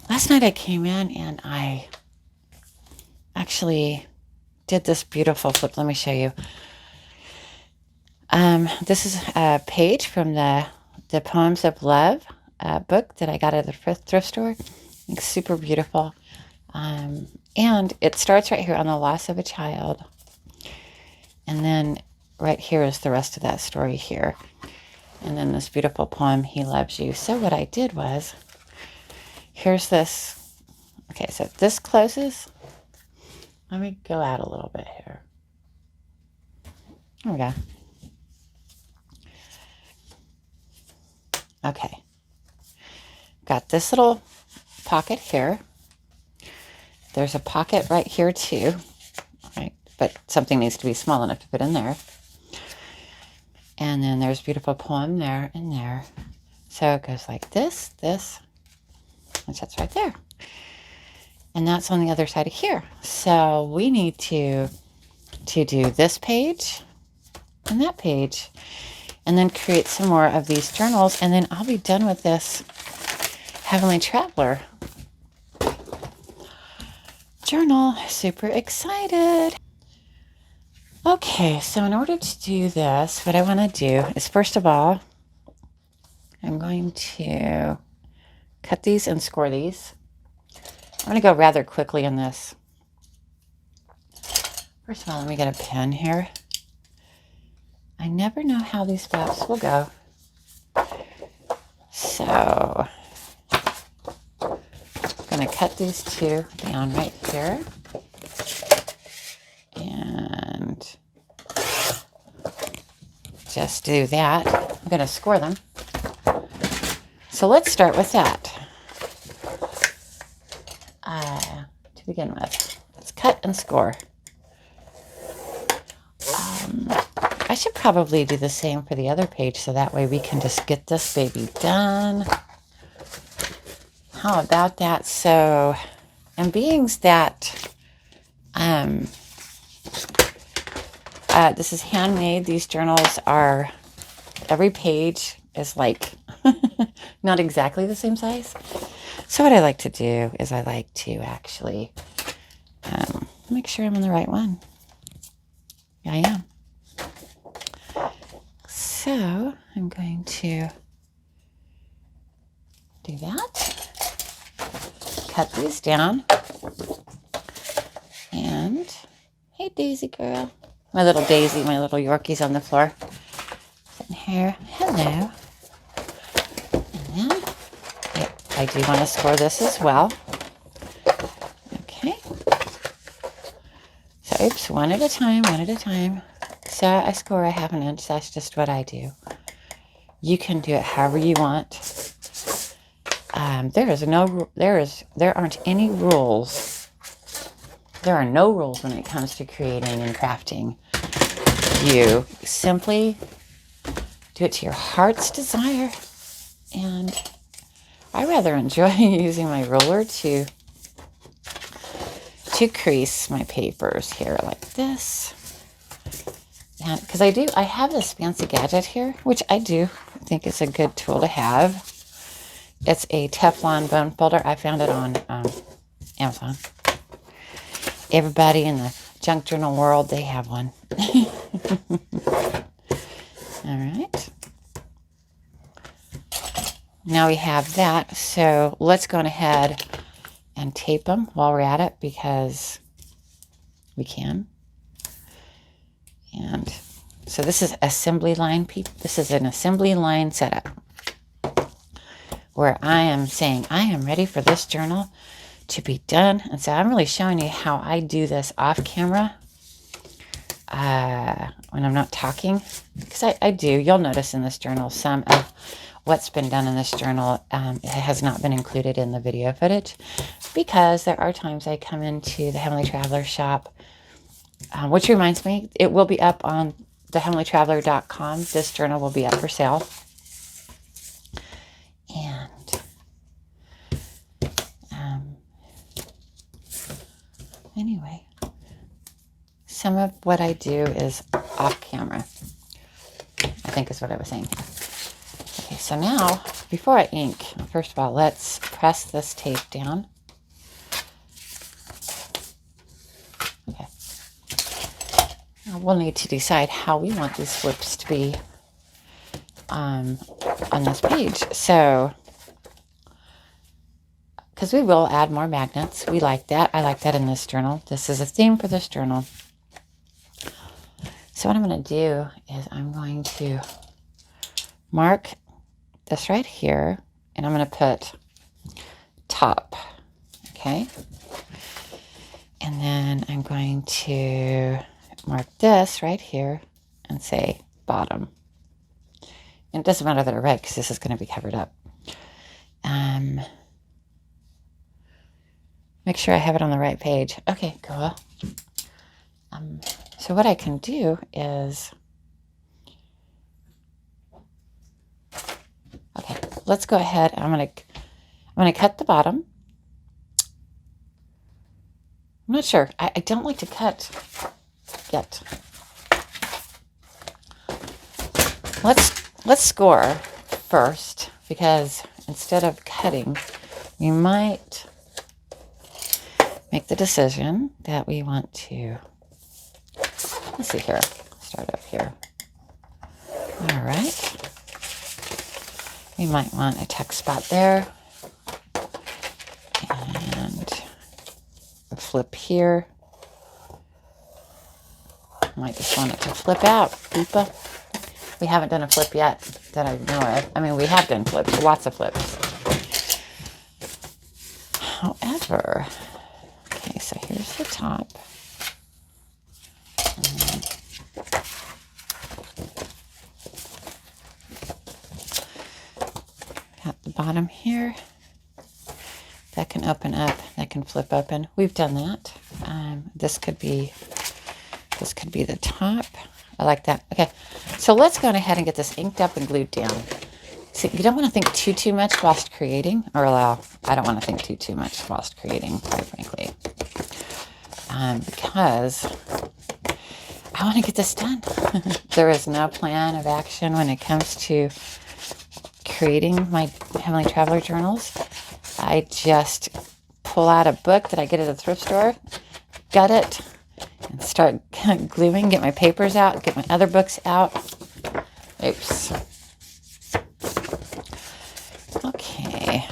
last night I came in and I actually did this beautiful flip. Let me show you. This is a page from the Poems of Love book that I got at the thrift store. It's super beautiful. And it starts right here on the loss of a child. And then right here is the rest of that story here. And then this beautiful poem, He Loves You. So what I did was, here's this. Okay, so this closes. Let me go out a little bit here. There we go. Okay. Got this little pocket here. There's a pocket right here too. Right, but something needs to be small enough to fit in there. And then there's a beautiful poem there and there. So it goes like this, and that's right there. And that's on the other side of here. So we need to do this page and that page, and then create some more of these journals, and then I'll be done with this Heavenly Traveler journal. Super excited. Okay, so in order to do this, what I want to do is, first of all, I'm going to cut these and score these. I'm going to go rather quickly in this. First of all, let me get a pen here. I never know how these flaps will go. So, I'm going to cut these two down right here. And just do that. I'm going to score them. So let's start with that. To begin with, let's cut and score. I should probably do the same for the other page, so that way we can just get this baby done. How about that? So, and being that this is handmade, these journals are, every page is like not exactly the same size. So what I like to do is I like to actually make sure I'm on the right one. Yeah, I am. So I'm going to do that. Cut these down. And hey, Daisy girl. My little Daisy, my little Yorkie's on the floor. Sitting here. Hello. And then I do want to score this as well. Okay. So, oops, one at a time, one at a time. So I score a ½ inch. That's just what I do. You can do it however you want. There aren't any rules. There are no rules when it comes to creating and crafting. You simply do it to your heart's desire. And I rather enjoy using my ruler to crease my papers here like this. And because I have this fancy gadget here, which I do think is a good tool to have. It's a Teflon bone folder. I found it on Amazon. Everybody in the junk journal world, they have one. All right. Now we have that. So let's go ahead and tape them while we're at it, because we can. And so this is assembly line. This is an assembly line setup where I am saying I am ready for this journal to be done. And so I'm really showing you how I do this off camera when I'm not talking, because I do. You'll notice in this journal some of what's been done in this journal it has not been included in the video footage, because there are times I come into the Heavenly Traveler shop, which reminds me, it will be up on theheavenlytraveler.com. This journal will be up for sale. And anyway, some of what I do is off camera, I think is what I was saying. Okay, so now, before I ink, first of all, let's press this tape down. Okay. Now we'll need to decide how we want these flips to be on this page. So, because we will add more magnets. We like that. I like that in this journal. This is a theme for this journal. So what I'm going to do is I'm going to mark this right here, and I'm going to put top, okay? And then I'm going to mark this right here and say bottom. And it doesn't matter that I red because this is going to be covered up. Make sure I have it on the right page. Okay, cool. So what I can do is, okay, let's go ahead. I'm gonna cut the bottom. I'm not sure. I don't like to cut yet. Let's score first, because instead of cutting, we might make the decision that we want to, let's see here, start up here. All right. We might want a tuck spot there. And a flip here. Might just want it to flip out. Oopa. We haven't done a flip yet that I know of. I mean, we have done flips, lots of flips. However, okay, so here's the top. At the bottom here, that can open up, that can flip open. We've done that. This could be the top. I like that. Okay, so let's go ahead and get this inked up and glued down. See, you don't want to think too much whilst creating, or I don't want to think too much whilst creating, quite frankly, because I want to get this done. There is no plan of action when it comes to creating my Heavenly Traveler journals. I just pull out a book that I get at a thrift store, gut it, and start gluing, get my papers out, get my other books out. Oops. Okay.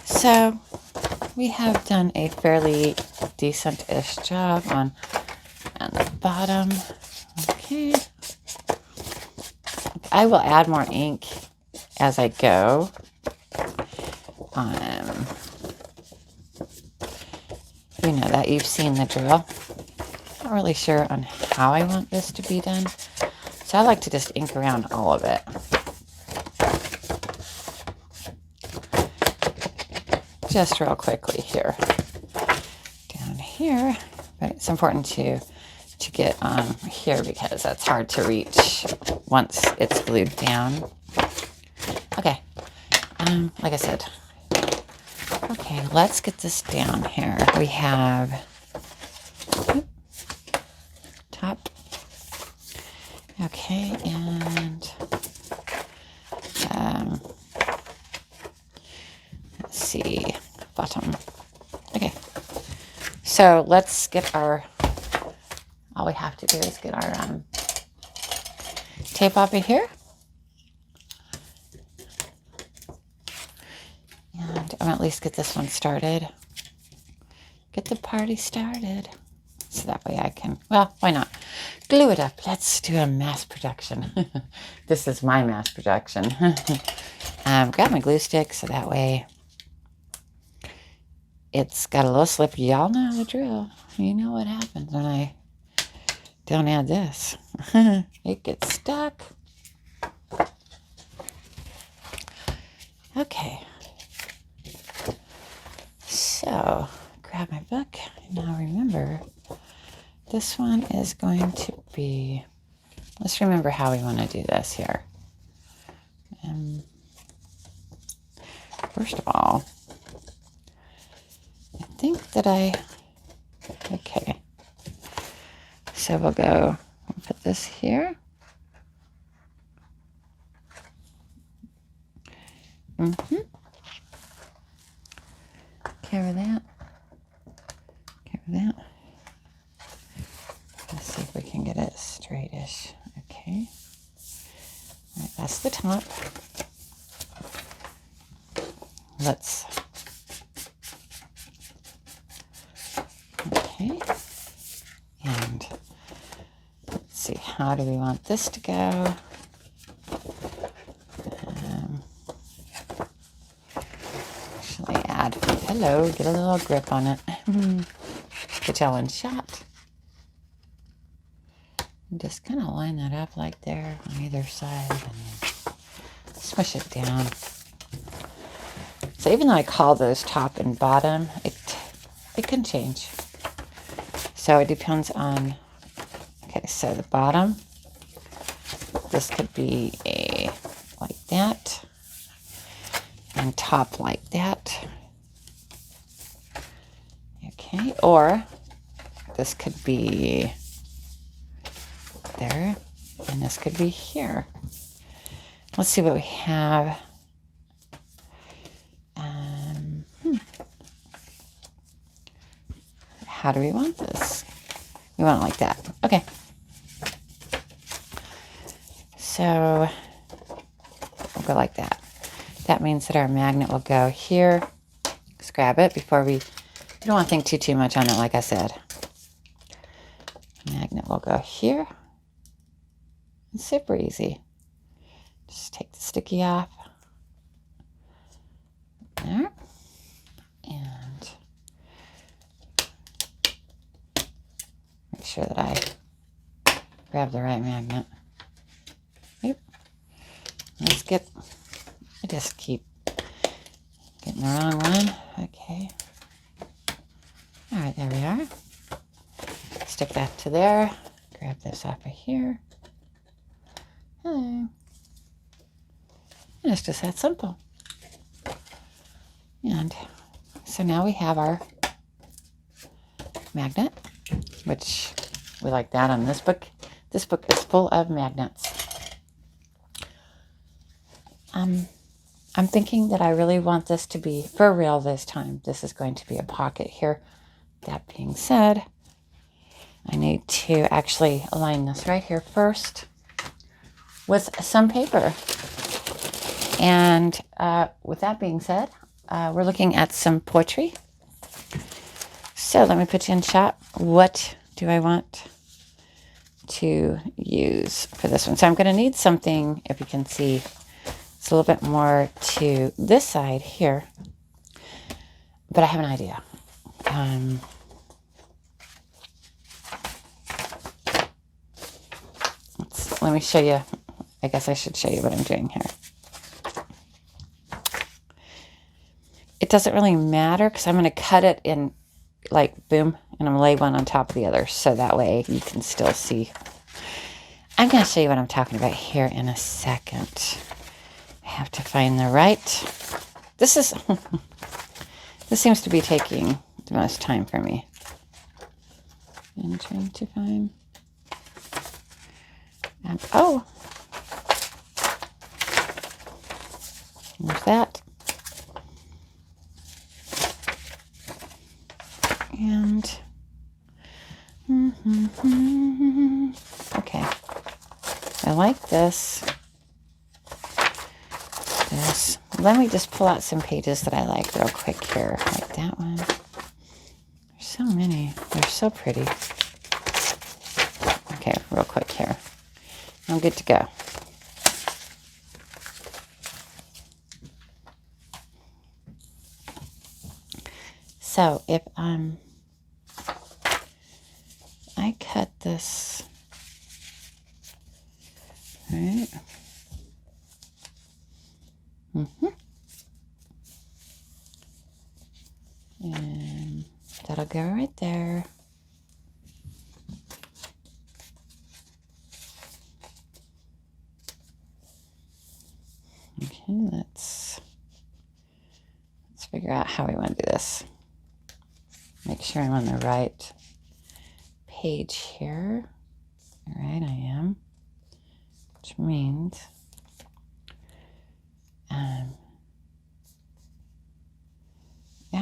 So we have done a fairly decent-ish job on the bottom. Okay. I will add more ink as I go. You know that. You've seen the drill. Not really sure on how I want this to be done. So I like to just ink around all of it. Just real quickly here. Down here. But it's important to get on here because that's hard to reach once it's glued down. Okay. Like I said. Okay, let's get this down here. We have top. Okay, and let's see, bottom. Okay, so let's get our, all we have to do is get our tape off of here. And I'm gonna at least get this one started. Get the party started. So that way I can, well, why not? Glue it up. Let's do a mass production. This is my mass production. Grab my glue stick so that way it's got a little slip. Y'all know the drill. You know what happens when I don't add this. It gets stuck. Okay. So, grab my book. Now remember, this one is going to be, let's remember how we want to do this here. First of all, I think that okay. So we'll put this here. Okay with that? Okay with that? Let's see if we can get it straightish. Okay. All right, that's the top. Let's... Okay. And let's see, how do we want this to go? Actually add, hello, get a little grip on it. Get y'all in shot. And just kind of line that up like there on either side and smush it down. So even though I call those top and bottom, it can change. So it depends on, okay, so the bottom, this could be like that, and top like that. Okay, or this could be there, and this could be here. Let's see what we have. How do we want this? We want it like that. Okay. So we'll go like that. That means that our magnet will go here. Let's grab it before we don't want to think too much on it, like I said. Magnet will go here. It's super easy. Just take the sticky off. There. And make sure that I grab the right magnet. Yep. I just keep getting the wrong one. Okay. All right, there we are. Stick that to there. Grab this off of here. Hello. And it's just that simple. And so now we have our magnet, which we like that on this book. This book is full of magnets. I'm thinking that I really want this to be for real this time. This is going to be a pocket here. That being said, I need to actually align this right here first with some paper. And with that being said, we're looking at some poetry. So let me put you in shot. What do I want to use for this one? So I'm going to need something, if you can see, it's a little bit more to this side here. But I have an idea. Let me show you. I guess I should show you what I'm doing here. It doesn't really matter because I'm going to cut it in like boom, and I'm going to lay one on top of the other so that way you can still see. I'm going to show you what I'm talking about here in a second. I have to find the right. This seems to be taking the most time for me. I'm trying to find. Oh, there's that. And okay, I like this. Let me just pull out some pages that I like real quick here, like that one. There's so many. They're so pretty. Okay, real quick here. I'm good to go. So if I cut this, right? And that'll go right there. Okay, let's figure out how we want to do this. Make sure I'm on the right page here. All right, I am. Which means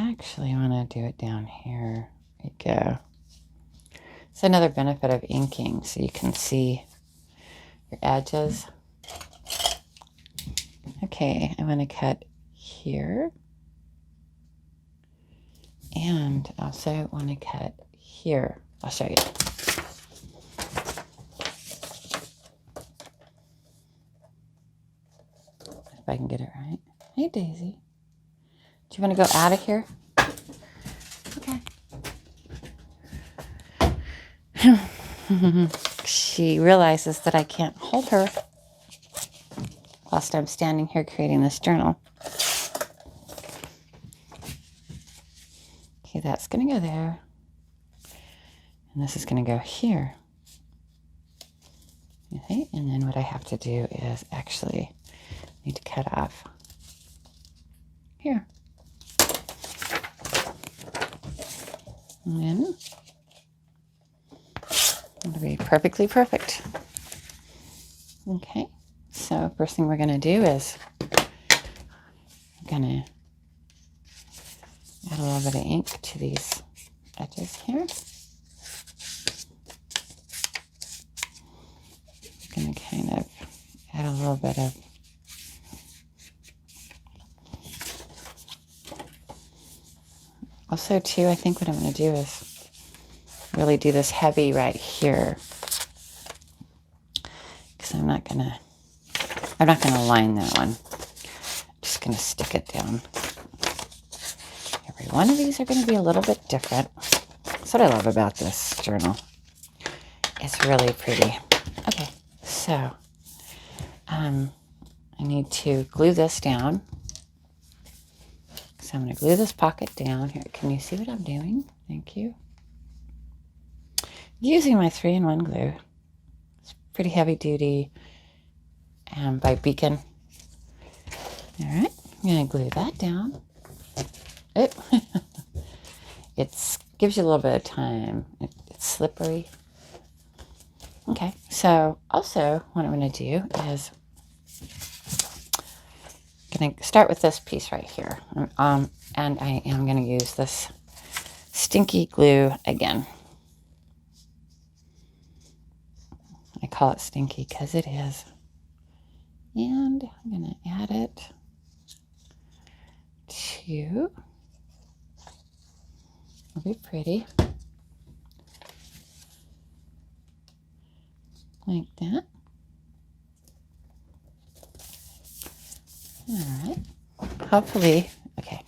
actually want to do it down here. There you go. It's another benefit of inking, so you can see your edges. Okay, I want to cut here. And also want to cut here. I'll show you. If I can get it right. Hey, Daisy. Do you want to go out of here? Okay. She realizes that I can't hold her whilst I'm standing here creating this journal. Okay, that's going to go there. And this is going to go here. Okay, and then what I have to do is actually need to cut off here. And then it'll be perfectly perfect. Okay, so first thing we're going to do is I'm going to add a little bit of ink to these edges here. I'm going to kind of add a little bit of also too, I think what I'm going to do is really do this heavy right here, because I'm not going to line that one. I'm just going to stick it down. Every one of these are going to be a little bit different. That's what I love about this journal. It's really pretty. Okay, so I need to glue this down. So I'm going to glue this pocket down here. Can you see what I'm doing? Thank you. Using my 3-in-1 glue. It's pretty heavy duty by Beacon. All right, I'm going to glue that down. It gives you a little bit of time. It's slippery. Okay, so also what I'm going to do is going to start with this piece right here. And I am going to use this stinky glue again. I call it stinky because it is. And I'm going to add it to, it'll be pretty. Like that. All right. Hopefully, okay.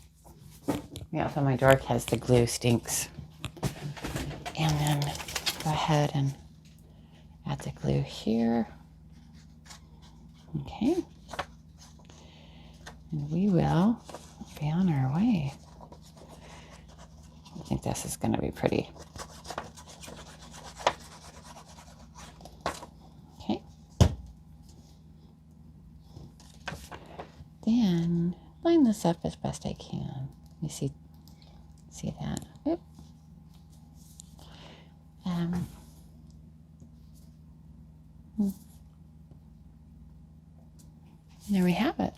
Yeah, so my door has the glue stinks. And then go ahead and add the glue here. Okay. And we will be on our way. I think this is going to be pretty. Okay. Then line this up as best I can. You see that? Oop. There we have it.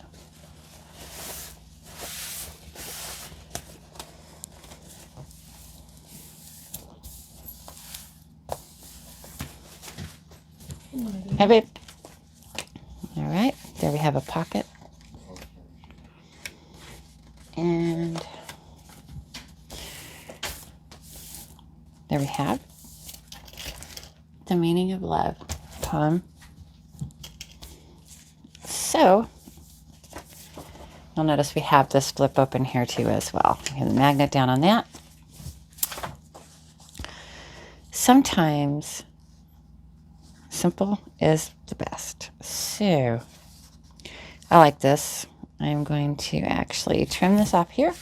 Have it. All right, there we have a pocket. And there we have the meaning of love poem. So you'll notice we have this flip open here too as well. We have the magnet down on that. Sometimes simple is the best. So I like this. I'm going to actually trim this off here.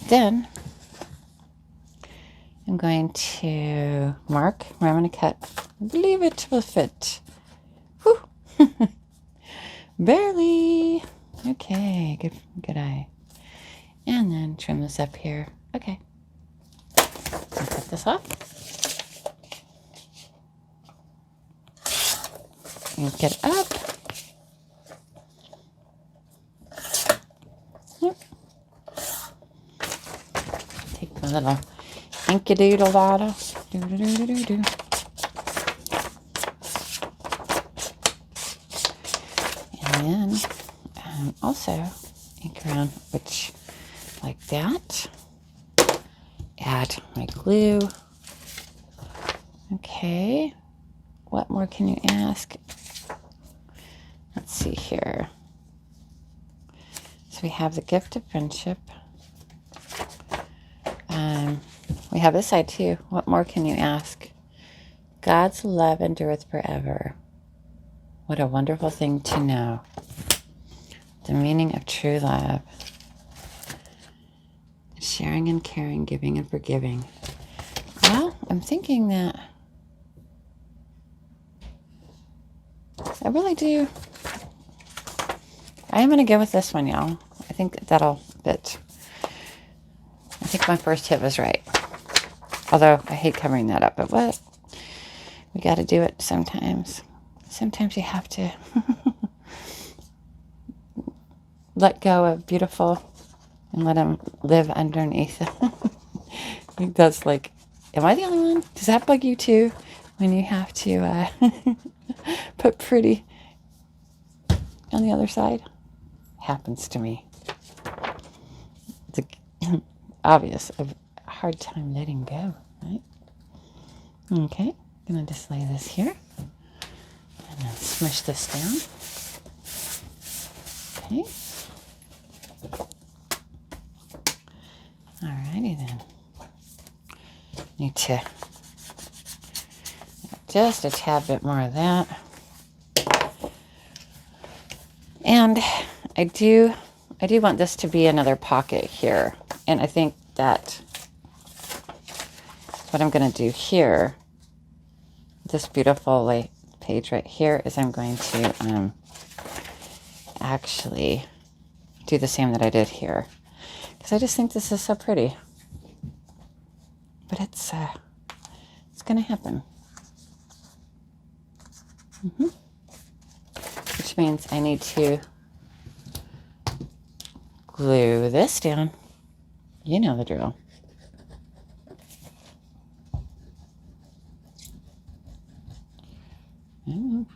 Then I'm going to mark where I'm going to cut. I believe it will fit. Whew. Barely. Okay, good eye. And then trim this up here. Okay. I'll cut this off. ink it up. Yep. Take my little inky-doodle dottle. Do-do-do-do-do-do. And then also ink around, which like that. Add my glue. Okay. What more can you ask? Let's see here. So we have the gift of friendship. We have this side too. What more can you ask? God's love endureth forever. What a wonderful thing to know. The meaning of true love. Sharing and caring, giving and forgiving. Well, I'm thinking that I really do. I am going to go with this one, y'all. I think that'll fit. I think my first hit was right. Although I hate covering that up, but what? We got to do it sometimes. Sometimes you have to let go of beautiful and let them live underneath. I think that's like, am I the only one? Does that bug you too? When you have to put pretty on the other side? Happens to me. It's obvious. A hard time letting go, right? Okay, I'm going to just lay this here. And then smush this down. Okay. Alrighty then. Need to just a tad bit more of that. And I do want this to be another pocket here. And I think that what I'm going to do here, this beautiful page right here, is I'm going to actually do the same that I did here. Because I just think this is so pretty. But it's going to happen. Which means I need to glue this down. You know the drill. And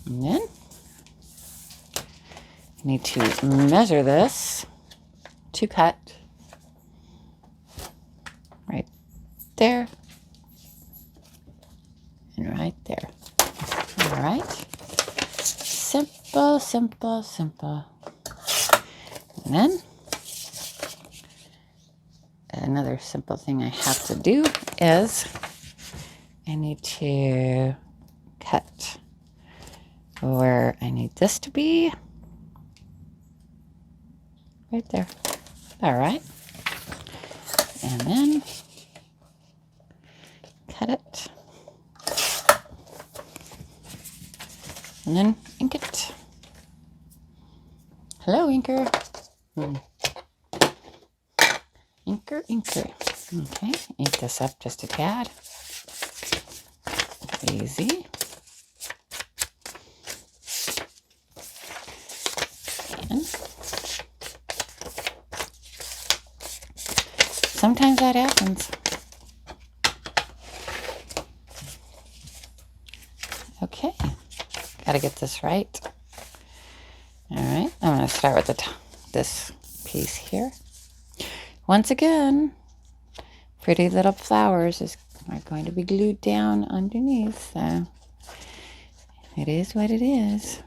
then I need to measure this to cut right there and right there. All right. Simple, simple, simple. And then another simple thing I have to do is I need to cut where I need this to be. Right there. All right. And then cut it. And then ink it. Hello, inker. Inker, inker. Okay, ink this up just a tad. Easy. And sometimes that happens. Okay, gotta get this right. All right, I'm gonna start with this piece here. Once again, pretty little flowers are going to be glued down underneath, so it is what it is.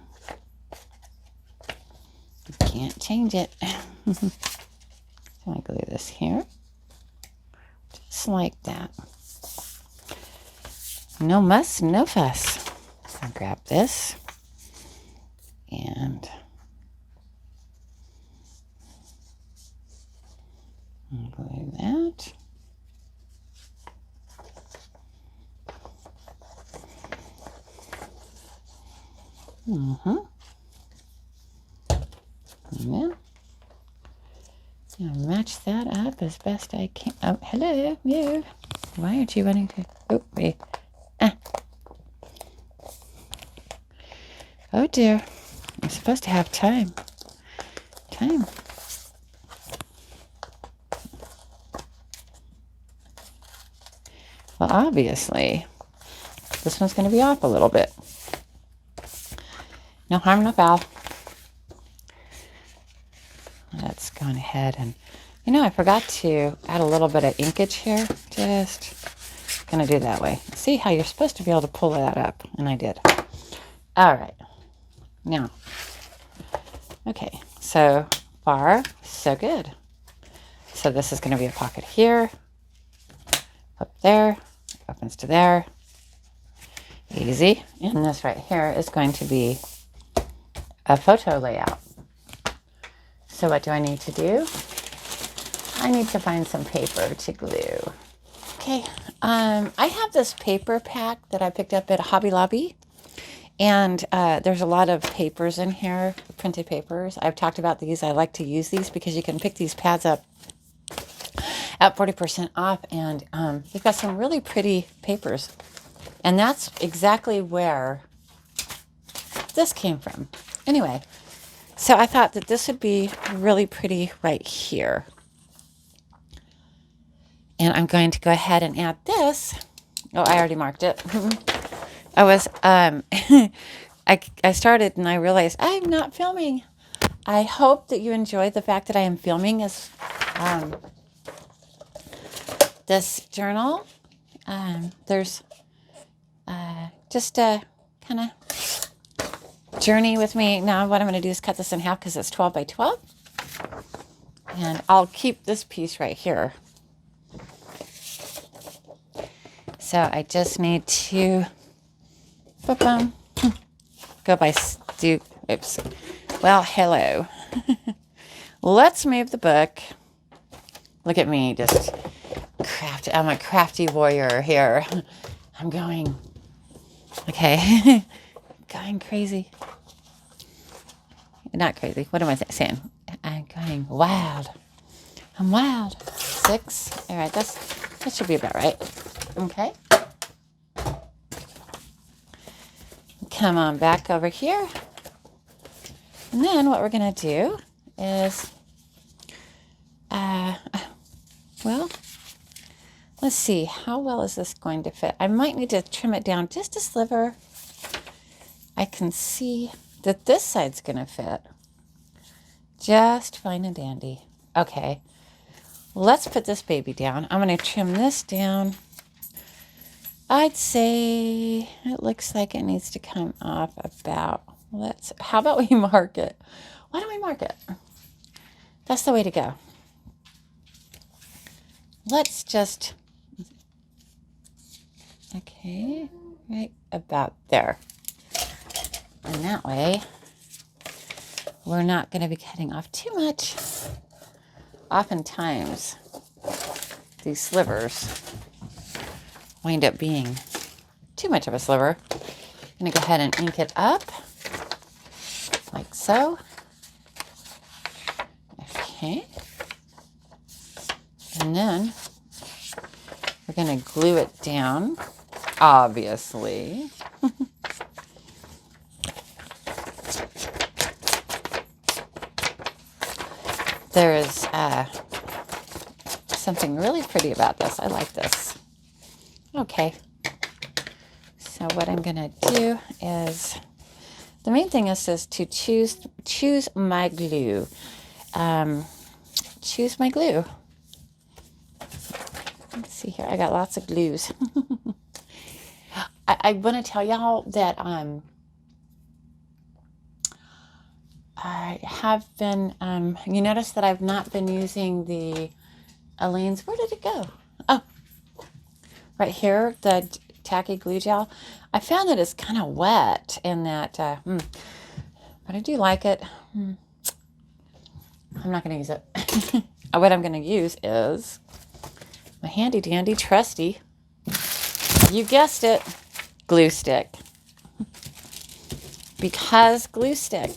You can't change it. So I glue this here, just like that. No muss, no fuss. I'll grab this and glue that. And then I'll match that up as best I can. Oh, hello, you. Why aren't you wanting to? Oh, wait. do. I'm supposed to have time. Well, obviously, this one's going to be off a little bit. No harm, no foul. Let's go ahead and, I forgot to add a little bit of inkage here. Just going to do that way. See how you're supposed to be able to pull that up, and I did. All right. Now, okay, so far, so good. So this is going to be a pocket here, up there, opens to there. Easy. And this right here is going to be a photo layout. So what do I need to do? I need to find some paper to glue. Okay, I have this paper pack that I picked up at Hobby Lobby. And there's a lot of papers in here, printed papers. I've talked about these. I like to use these because you can pick these pads up at 40% off. And they've got some really pretty papers. And that's exactly where this came from. Anyway, so I thought that this would be really pretty right here. And I'm going to go ahead and add this. Oh, I already marked it. I was, I started and I realized I'm not filming. I hope that you enjoy the fact that I am filming this journal. There's just a kind of journey with me. Now what I'm going to do is cut this in half because it's 12 by 12. And I'll keep this piece right here. So I just need to go by oops. Well, hello. Let's move the book. Look at me, just crafty. I'm a crafty warrior here. I'm going, okay, going crazy. Not crazy. What am I saying? I'm going wild. I'm wild. 6. All right, that should be about right. Okay. Come on back over here. And then what we're going to do is, well, let's see. How well is this going to fit? I might need to trim it down just a sliver. I can see that this side's going to fit just fine and dandy. Okay. Let's put this baby down. I'm going to trim this down. I'd say it looks like it needs to come off about, how about we mark it? Why don't we mark it? That's the way to go. Let's just, okay, right about there. And that way, we're not going to be cutting off too much. Oftentimes, these slivers wind up being too much of a sliver. I'm going to go ahead and ink it up like so. Okay. And then we're going to glue it down, obviously. There is something really pretty about this. I like this. Okay. So what I'm going to do is, the main thing is to choose my glue. Choose my glue. Let's see here. I got lots of glues. I want to tell y'all that I have been, you notice that I've not been using the Aleene's, where did it go? Oh, right here, the tacky glue gel. I found that it's kind of wet in that, but I do like it. I'm not going to use it. What I'm going to use is my handy dandy trusty, you guessed it, glue stick. Because glue stick.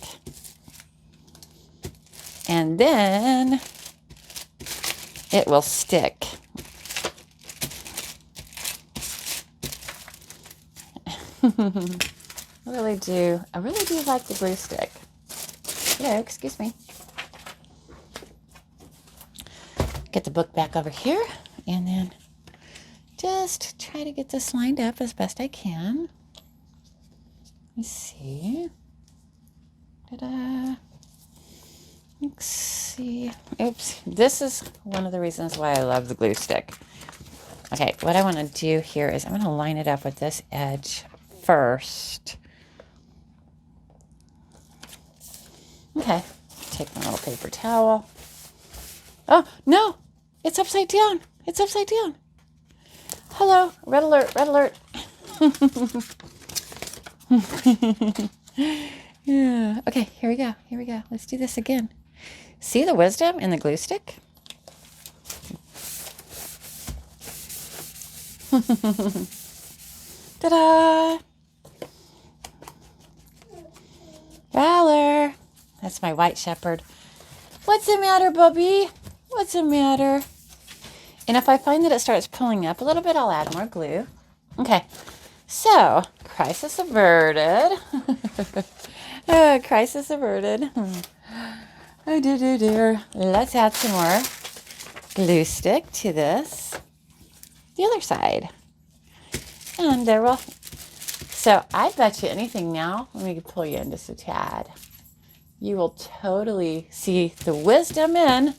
And then it will stick. I really do like the glue stick. Hello, excuse me. Get the book back over here, and then just try to get this lined up as best I can. Let's see. Ta-da. Let's see. Oops. This is one of the reasons why I love the glue stick. Okay, what I want to do here is I'm going to line it up with this edge first. Okay, take my little paper towel. Oh, no, it's upside down. It's upside down. Hello, red alert, red alert. Yeah. Okay, here we go. Here we go. Let's do this again. See the wisdom in the glue stick? Ta-da! Valor. That's my white shepherd. What's the matter, Bubby? What's the matter? And if I find that it starts pulling up a little bit, I'll add more glue. Okay. So, crisis averted. Crisis averted. Oh, dear. Let's add some more glue stick to this. The other side. And there will. So I bet you anything now, let me pull you in just a tad. You will totally see the wisdom in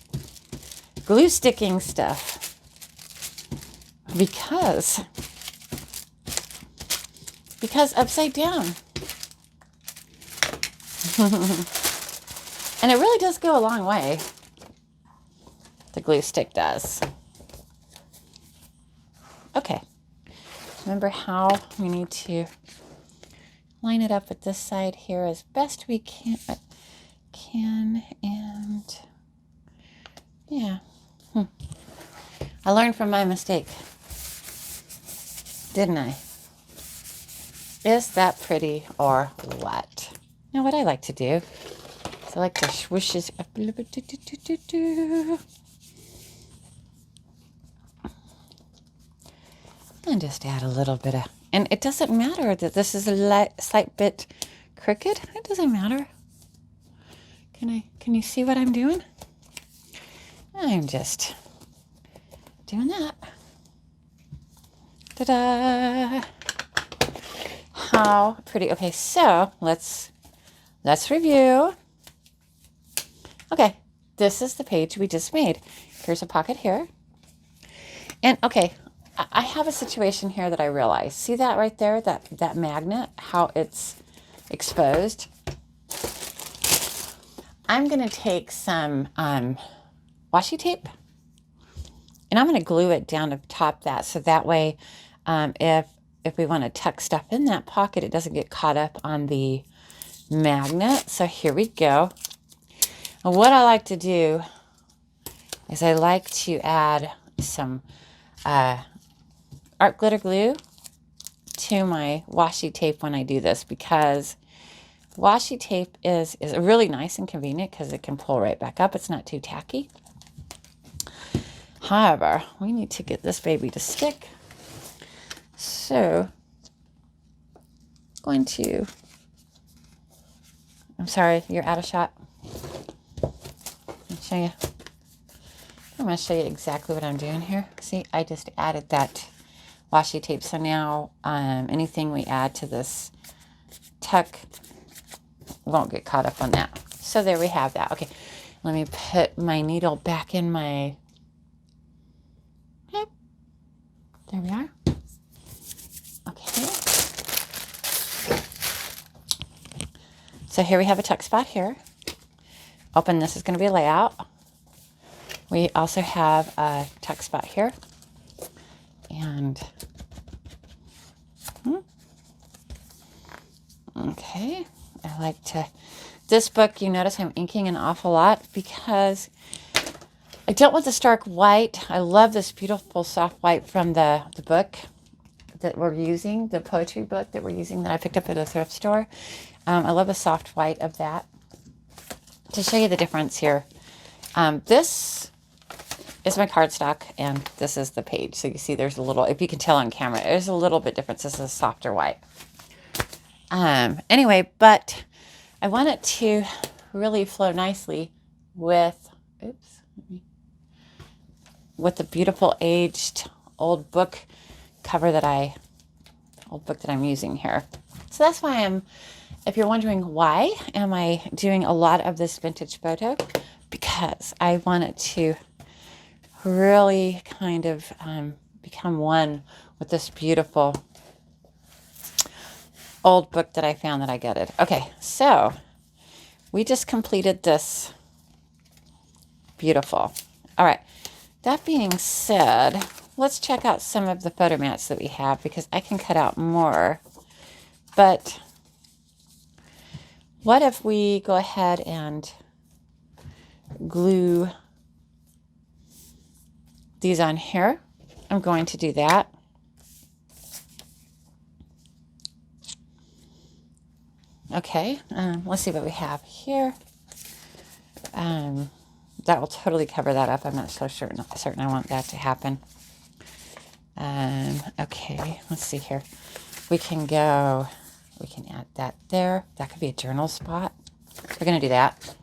glue sticking stuff. Because upside down. And it really does go a long way. The glue stick does. Okay. Remember how we need to line it up with this side here as best we can, and yeah. I learned from my mistake, didn't I? Is that pretty or what? Now what I like to do is I like to swoosh this up a little bit. And just add a little bit of, and it doesn't matter that this is a slight bit crooked. It doesn't matter. Can you see what I'm doing? I'm just doing that. Ta-da! How pretty. Okay, so let's review. Okay, this is the page we just made. Here's a pocket here. And okay, I have a situation here that I realize. See that right there, that magnet, how it's exposed? I'm going to take some washi tape, and I'm going to glue it down to top that, so that way if we want to tuck stuff in that pocket, it doesn't get caught up on the magnet. So here we go. And what I like to do is I like to add some art glitter glue to my washi tape when I do this, because washi tape is really nice and convenient because it can pull right back up. It's not too tacky. However, we need to get this baby to stick. So, I'm sorry, you're out of shot. Let me show you. I'm going to show you exactly what I'm doing here. See, I just added that washi tape. So now anything we add to this tuck won't get caught up on that. So there we have that. Okay, let me put my needle back in my... Okay. There we are. Okay. So here we have a tuck spot here. Open, this is going to be a layout. We also have a tuck spot here. And, okay, I like to, this book, you notice I'm inking an awful lot because I don't want the stark white. I love this beautiful soft white from the book that we're using, the poetry book that we're using that I picked up at a thrift store. I love the soft white of that. To show you the difference here, this is my cardstock, and this is the page. So you see there's a little, if you can tell on camera, there's a little bit difference. This is a softer white. Anyway, but I want it to really flow nicely with, with the beautiful aged old book cover that I'm using here. So that's why if you're wondering why am I doing a lot of this vintage photo, because I want it to really kind of become one with this beautiful old book that I found that I gutted. Okay, so we just completed this. Beautiful. All right, that being said, let's check out some of the photo mats that we have, because I can cut out more. But what if we go ahead and glue these on here? I'm going to do that. Okay, let's see what we have here. That will totally cover that up. I'm not so certain I want that to happen. Okay, let's see here. We can add that there. That could be a journal spot. We're going to do that.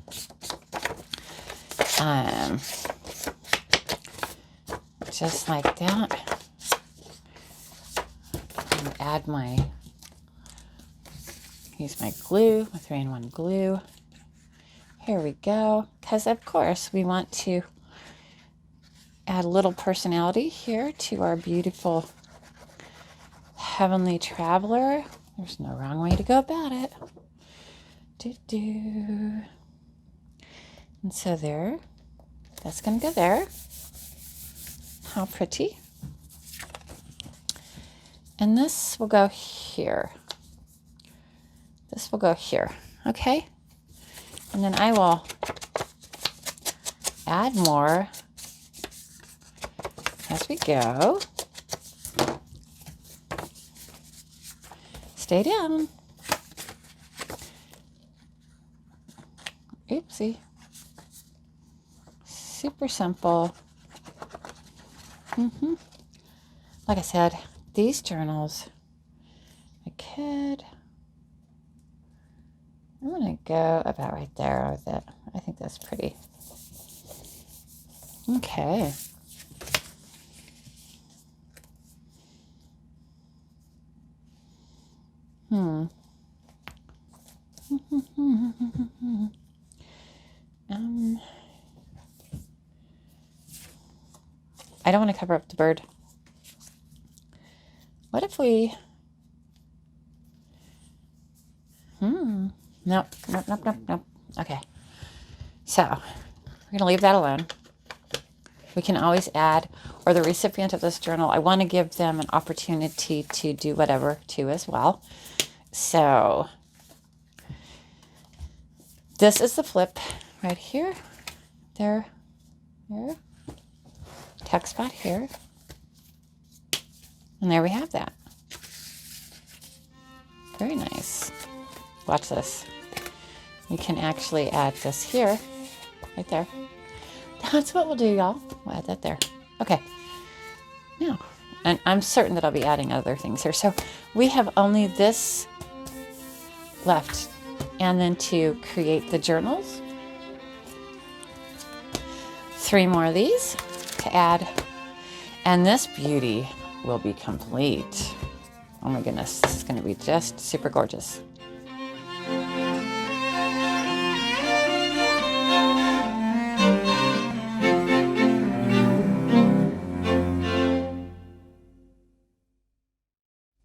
Just like that. And add use my glue, my 3-in-1 glue. Here we go. Because of course we want to add a little personality here to our beautiful Heavenly Traveler. There's no wrong way to go about it. And so there, that's going to go there. How pretty. And this will go here. This will go here. Okay. And then I will add more as we go. Stay down. Oopsie. Super simple. Like I said, these journals, I'm going to go about right there with it. I think that's pretty. Okay. I don't want to cover up the bird. What if we... Nope. Okay. So, we're going to leave that alone. We can always add, or the recipient of this journal, I want to give them an opportunity to do whatever too as well. So, this is the flip right here. There. Text spot here. And there we have that. Very nice. Watch this. You can actually add this here, right there. That's what we'll do, y'all. We'll add that there. Okay. Now, and I'm certain that I'll be adding other things here. So we have only this left. And then to create the journals. 3 more of these to add. And this beauty will be complete. Oh my goodness, this is going to be just super gorgeous.